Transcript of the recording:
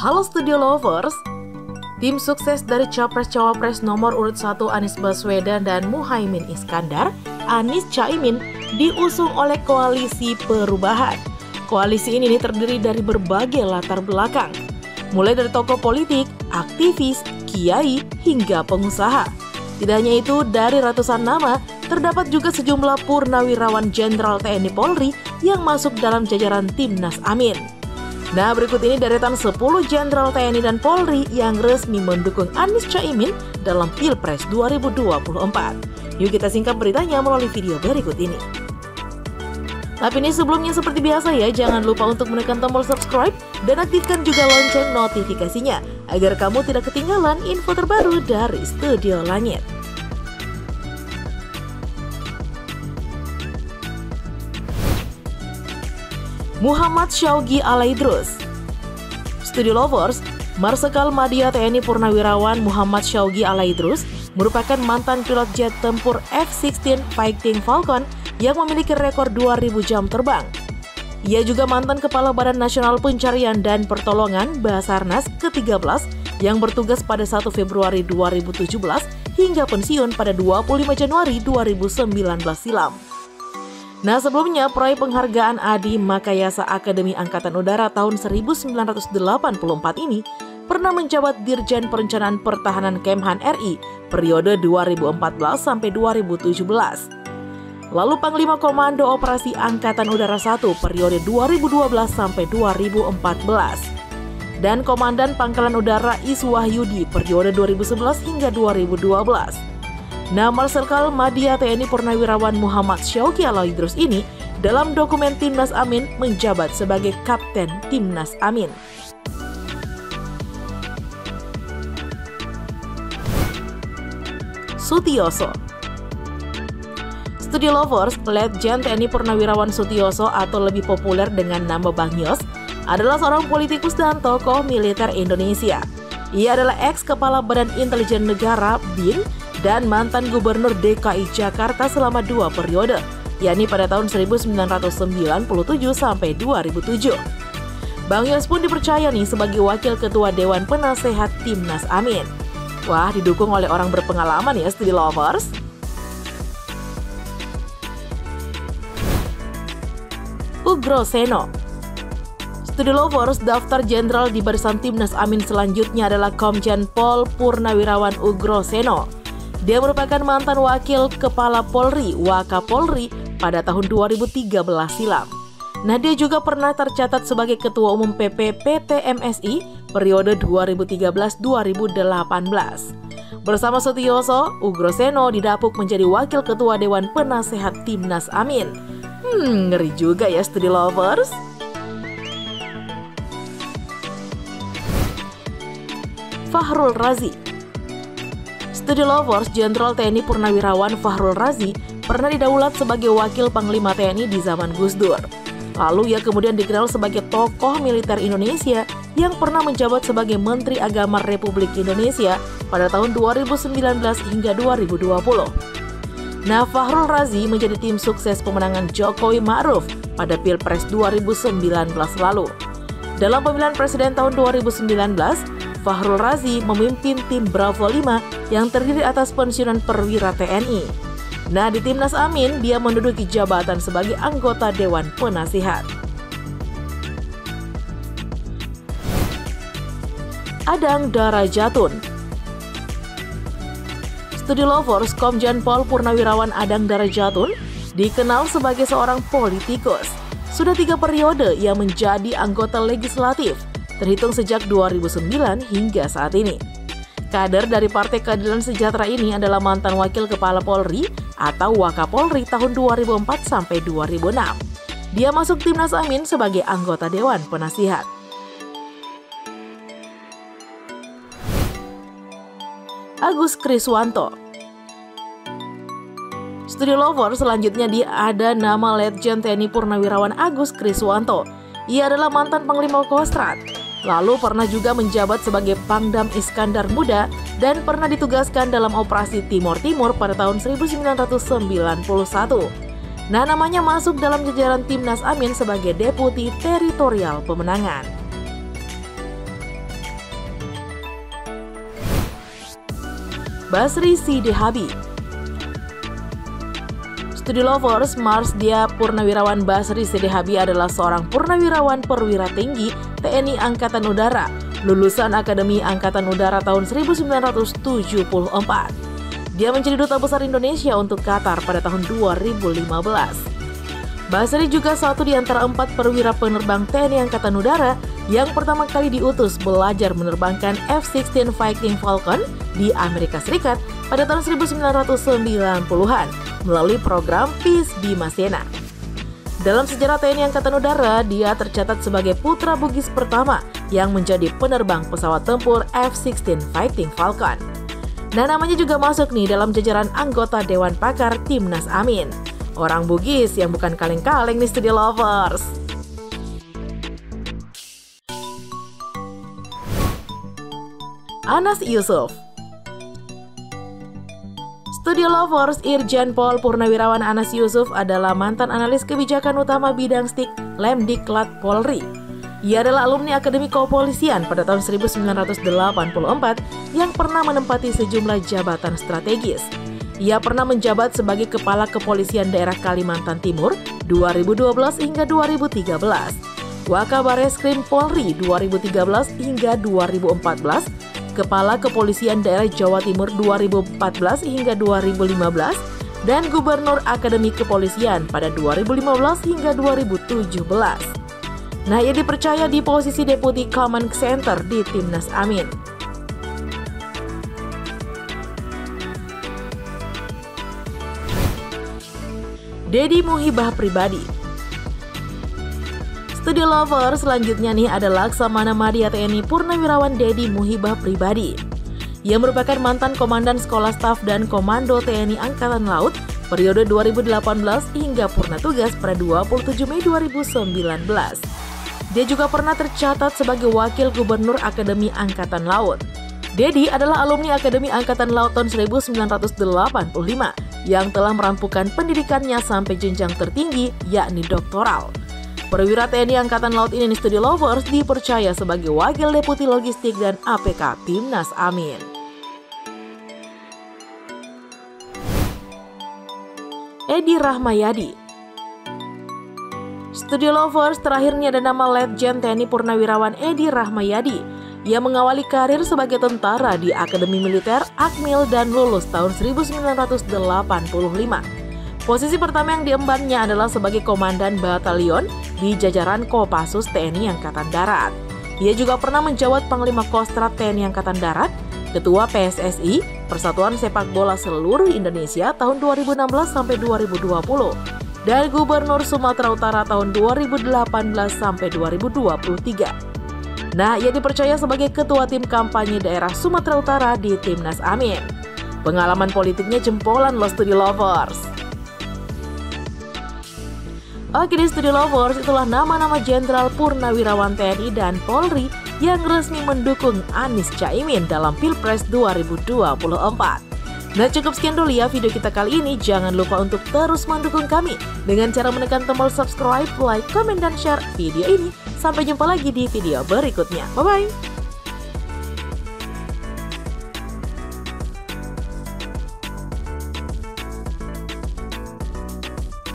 Halo Studio Lovers, tim sukses dari Capres-Cawapres nomor urut 1 Anies Baswedan dan Muhaimin Iskandar, Anies Caimin, diusung oleh Koalisi Perubahan. Koalisi ini terdiri dari berbagai latar belakang, mulai dari tokoh politik, aktivis, kiai, hingga pengusaha. Tidak hanya itu, dari ratusan nama, terdapat juga sejumlah purnawirawan Jenderal TNI Polri yang masuk dalam jajaran Timnas Amin. Nah, berikut ini deretan 10 Jenderal TNI dan Polri yang resmi mendukung Anies Caimin dalam Pilpres 2024. Yuk kita singkat beritanya melalui video berikut ini. Tapi ini sebelumnya seperti biasa ya, jangan lupa untuk menekan tombol subscribe dan aktifkan juga lonceng notifikasinya agar kamu tidak ketinggalan info terbaru dari Studio Langit. Muhammad Syawgi Alaidrus. Studio Lovers, Marsikal Madya TNI Purnawirawan Muhammad Syawgi Alaidrus merupakan mantan pilot jet tempur F-16 Fighting Falcon yang memiliki rekor 2000 jam terbang. Ia juga mantan Kepala Badan Nasional Pencarian dan Pertolongan Basarnas ke-13 yang bertugas pada 1 Februari 2017 hingga pensiun pada 25 Januari 2019 silam. Nah, sebelumnya peraih penghargaan Adi Makayasa Akademi Angkatan Udara tahun 1984 ini pernah menjabat Dirjen Perencanaan Pertahanan Kemhan RI periode 2014 sampai 2017. Lalu Panglima Komando Operasi Angkatan Udara 1 periode 2012 sampai 2014. Dan Komandan Pangkalan Udara Iswahyudi periode 2011 hingga 2012. Nah, Marsikal Madya TNI Purnawirawan Muhammad Syawgi Alaidrus ini dalam dokumen Timnas Amin menjabat sebagai Kapten Timnas Amin. Sutioso. Studio Lovers, Letjen TNI Purnawirawan Sutioso atau lebih populer dengan nama Bang Yos adalah seorang politikus dan tokoh militer Indonesia. Ia adalah ex-Kepala Badan Intelijen Negara BIN dan mantan Gubernur DKI Jakarta selama 2 periode, yakni pada tahun 1997 sampai 2007. Bang Yos pun dipercaya nih sebagai Wakil Ketua Dewan Penasehat Timnas Amin. Wah, didukung oleh orang berpengalaman ya, Studio Lovers. Ugroseno. Studio Lovers, daftar jenderal di barisan Timnas Amin selanjutnya adalah Komjen Pol Purnawirawan Ugroseno. Dia merupakan mantan Wakil Kepala Polri, Wakapolri pada tahun 2013 silam. Nah, dia juga pernah tercatat sebagai Ketua Umum PP PTMSI periode 2013-2018. Bersama Sutioso, Ugroseno didapuk menjadi Wakil Ketua Dewan Penasehat Timnas Amin. Ngeri juga ya, Studio Lovers. Fahrul Razi. Studio Lovers, Jenderal TNI Purnawirawan Fahrul Razi pernah didaulat sebagai Wakil Panglima TNI di zaman Gus Dur. Lalu ia kemudian dikenal sebagai tokoh militer Indonesia yang pernah menjabat sebagai Menteri Agama Republik Indonesia pada tahun 2019 hingga 2020. Nah, Fahrul Razi menjadi tim sukses pemenangan Jokowi Ma'ruf pada Pilpres 2019 lalu. Dalam pemilihan presiden tahun 2019, Fahrul Razi memimpin tim Bravo 5 yang terdiri atas pensiunan perwira TNI. Nah, di Timnas Amin, dia menduduki jabatan sebagai anggota Dewan Penasihat. Adang Darajatun. Studio Lovers, Komjen Pol Purnawirawan Adang Darajatun dikenal sebagai seorang politikus. Sudah 3 periode ia menjadi anggota legislatif, terhitung sejak 2009 hingga saat ini. Kader dari Partai Keadilan Sejahtera ini adalah mantan Wakil Kepala Polri atau Wakapolri tahun 2004 sampai 2006. Dia masuk Timnas Amin sebagai anggota Dewan Penasihat. Agus Kriswanto. Studio Lovers, selanjutnya ada nama Letjen TNI Purnawirawan Agus Kriswanto. Ia adalah mantan Panglima Kostrad. Lalu pernah juga menjabat sebagai Pangdam Iskandar Muda dan pernah ditugaskan dalam Operasi Timur Timur pada tahun 1991. Nah, namanya masuk dalam jajaran Timnas Amin sebagai Deputi Teritorial Pemenangan. Basri Sidihabi. Studi Lovers, Marsdia Purnawirawan Basri Sidihabi adalah seorang purnawirawan perwira tinggi TNI Angkatan Udara, lulusan Akademi Angkatan Udara tahun 1974. Dia menjadi Duta Besar Indonesia untuk Qatar pada tahun 2015. Basri juga satu di antara 4 perwira penerbang TNI Angkatan Udara yang pertama kali diutus belajar menerbangkan F-16 Fighting Falcon di Amerika Serikat pada tahun 1990-an melalui program Peace Bima Sena. Dalam sejarah TNI Angkatan Udara, dia tercatat sebagai putra Bugis pertama yang menjadi penerbang pesawat tempur F-16 Fighting Falcon. Nah, namanya juga masuk nih dalam jajaran anggota Dewan Pakar Timnas Amin. Orang Bugis yang bukan kaleng-kaleng nih Studi Lovers. Anas Yusuf. Studi Lovers, Irjen Pol Purnawirawan Anas Yusuf adalah mantan analis kebijakan utama bidang STIK Lemdiklat Polri. Ia adalah alumni Akademi Kepolisian pada tahun 1984 yang pernah menempati sejumlah jabatan strategis. Ia pernah menjabat sebagai Kepala Kepolisian Daerah Kalimantan Timur 2012 hingga 2013, Wakabareskrim Polri 2013 hingga 2014, Kepala Kepolisian Daerah Jawa Timur 2014 hingga 2015, dan Gubernur Akademi Kepolisian pada 2015 hingga 2017. Nah, ia dipercaya di posisi Deputi Command Center di Timnas Amin. Dedi Muhibah Pribadi. Studi Lover selanjutnya nih adalah Laksamana Madya TNI Purnawirawan Dedi Muhibah Pribadi. Ia merupakan mantan Komandan Sekolah Staf dan Komando TNI Angkatan Laut periode 2018 hingga purna tugas pada 27 Mei 2019. Dia juga pernah tercatat sebagai Wakil Gubernur Akademi Angkatan Laut. Dedi adalah alumni Akademi Angkatan Laut tahun 1985 yang telah merampukan pendidikannya sampai jenjang tertinggi yakni doktoral. Perwira TNI Angkatan Laut ini Studi Lovers dipercaya sebagai Wakil Deputi Logistik dan APK Timnas Amin. Edi Rahmayadi. Studi Lovers terakhirnya ada nama Letjen TNI Purnawirawan Edi Rahmayadi. Ia mengawali karir sebagai tentara di Akademi Militer Akmil dan lulus tahun 1985. Posisi pertama yang diembannya adalah sebagai Komandan Batalion di jajaran Kopassus TNI Angkatan Darat. Ia juga pernah menjabat Panglima Kostrat TNI Angkatan Darat, Ketua PSSI, Persatuan Sepak Bola Seluruh Indonesia tahun 2016 sampai 2020, dan Gubernur Sumatera Utara tahun 2018 sampai 2023. Nah, ia dipercaya sebagai Ketua Tim Kampanye Daerah Sumatera Utara di Timnas Amin. Pengalaman politiknya jempolan loh Studi Lovers. Oke deh Studi Lovers, itulah nama-nama Jenderal Purnawirawan TNI dan Polri yang resmi mendukung Anies Caimin dalam Pilpres 2024. Nah, cukup sekian dulu ya video kita kali ini. Jangan lupa untuk terus mendukung kami dengan cara menekan tombol subscribe, like, komen, dan share video ini. Sampai jumpa lagi di video berikutnya. Bye-bye!